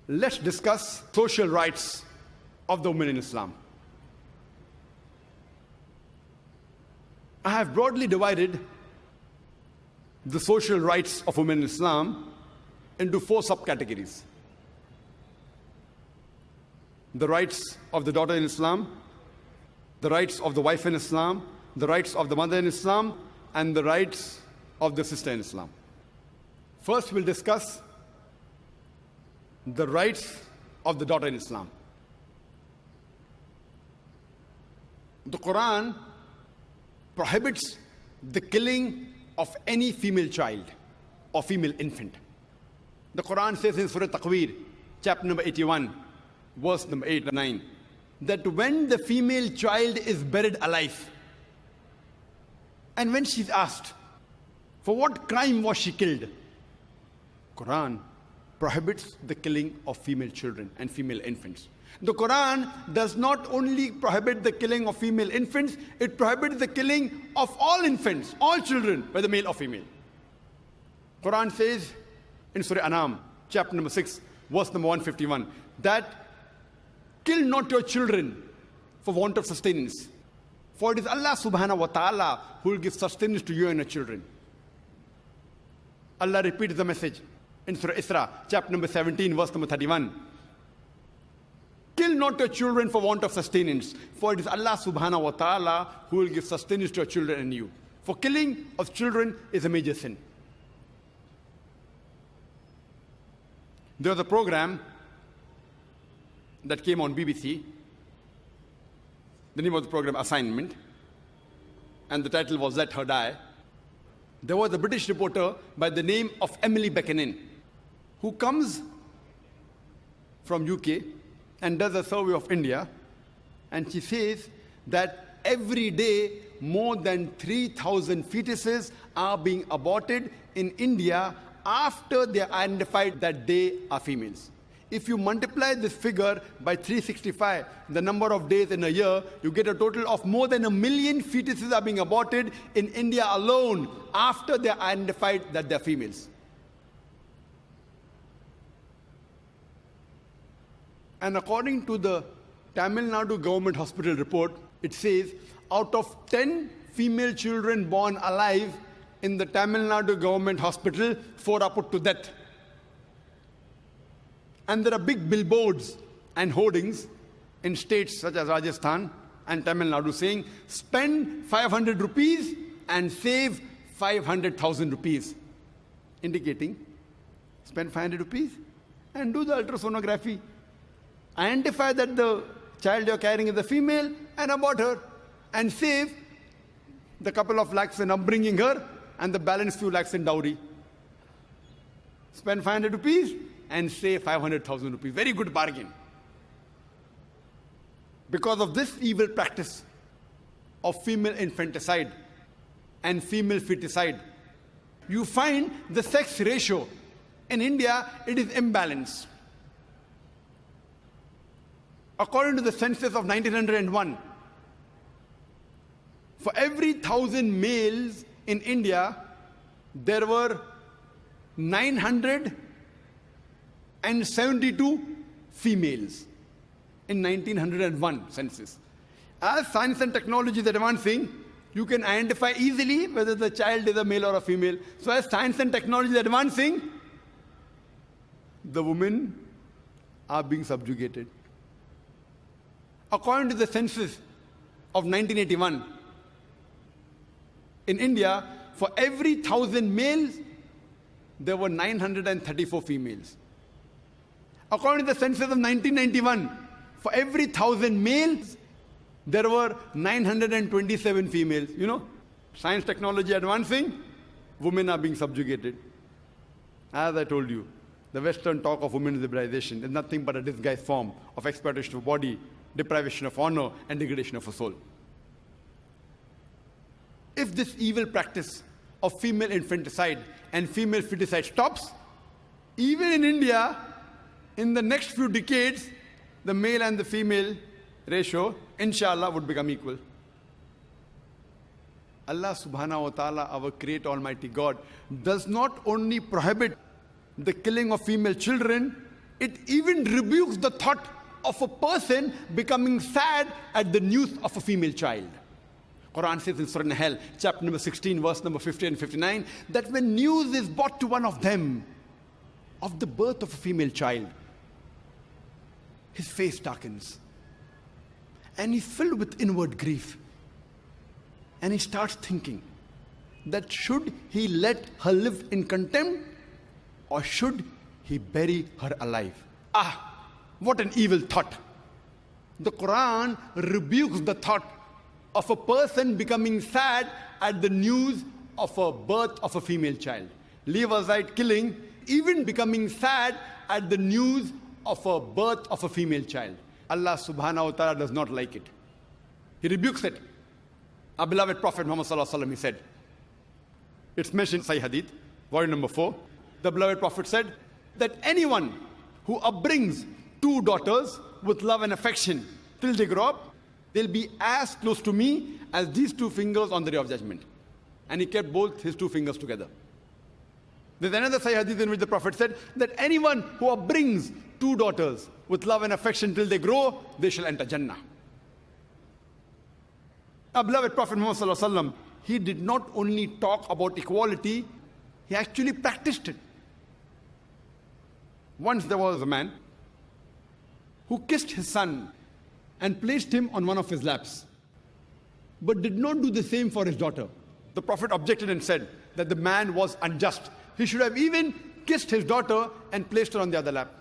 let's discuss social rights of the women in Islam. I have broadly divided the social rights of women in Islam into 4 subcategories. The rights of the daughter in Islam, the rights of the wife in Islam, the rights of the mother in Islam, and the rights of the sister in Islam. First, we'll discuss the rights of the daughter in Islam. The Quran prohibits the killing of any female child or female infant. The Quran says in Surah Takwir, chapter number 81, verse number 8 and 9, that when the female child is buried alive, and when she's asked, for what crime was she killed? Quran prohibits the killing of female children and female infants. The Quran does not only prohibit the killing of female infants, it prohibits the killing of all infants, all children, whether male or female. Quran says in Surah Anam, chapter number 6, verse number 151, that kill not your children for want of sustenance. For it is Allah subhanahu wa ta'ala who will give sustenance to you and your children. Allah repeats the message in Surah Isra, chapter number 17, verse number 31. Kill not your children for want of sustenance, for it is Allah subhanahu wa ta'ala who will give sustenance to your children and you. For killing of children is a major sin. There was a program that came on BBC. The name of the program, Assignment, and the title was Let Her Die. There was a British reporter by the name of Emily Beckonen, who comes from UK and does a survey of India, and she says that every day more than 3,000 fetuses are being aborted in India after they are identified that they are females. If you multiply this figure by 365, the number of days in a year, you get a total of more than 1 million fetuses are being aborted in India alone after they are identified that they are females. And according to the Tamil Nadu government hospital report, it says out of 10 female children born alive in the Tamil Nadu government hospital, 4 are put to death. And there are big billboards and hoardings in states such as Rajasthan and Tamil Nadu saying, spend 500 rupees and save 500,000 rupees. Indicating, spend 500 rupees and do the ultrasonography. Identify that the child you're carrying is a female and abort her and save the couple of lakhs in upbringing her and the balance few lakhs in dowry. Spend 500 rupees and save 500,000 rupees. Very good bargain. Because of this evil practice of female infanticide and female feticide, you find the sex ratio in India, it is imbalanced. According to the census of 1901, for every 1,000 males in India, there were 972 females in 1901 census. As science and technology is advancing, you can identify easily whether the child is a male or a female. So as science and technology is advancing, the women are being subjugated. According to the census of 1981, in India, for every 1,000 males, there were 934 females. According to the census of 1991, for every 1,000 males, there were 927 females. You know, science, technology advancing, women are being subjugated. As I told you, the Western talk of women's liberalization is nothing but a disguised form of exploitation of body, deprivation of honor, and degradation of a soul. If this evil practice of female infanticide and female feticide stops, even in India, in the next few decades, the male and the female ratio, inshallah, would become equal. Allah subhanahu wa ta'ala, our great almighty God, does not only prohibit the killing of female children, It even rebukes the thought of a person becoming sad at the news of a female child. Quran says in Surah Nahl, chapter number 16, verse number 50 and 59, that when news is brought to one of them of the birth of a female child, his face darkens. And he's filled with inward grief. And he starts thinking that should he let her live in contempt or should he bury her alive? Ah, what an evil thought. The Quran rebukes the thought of a person becoming sad at the news of a birth of a female child. Leave aside killing, even becoming sad at the news of a birth of a female child. Allah subhanahu wa ta'ala does not like it. He rebukes it. Our beloved Prophet Muhammad sallallahu alaihi wasallam, he said, it's mentioned in Sahih Hadith, volume number 4. The beloved Prophet said that anyone who upbrings two daughters with love and affection till they grow up, they'll be as close to me as these two fingers on the day of judgment. And he kept both his two fingers together. There's another Sahih Hadith in which the Prophet said that anyone who upbrings two daughters with love and affection till they grow, they shall enter Jannah. Our beloved Prophet Muhammad sallallahu alaihi wasallam, he did not only talk about equality, he actually practiced it. Once there was a man who kissed his son and placed him on one of his laps, but did not do the same for his daughter. The Prophet objected and said that the man was unjust. He should have even kissed his daughter and placed her on the other lap.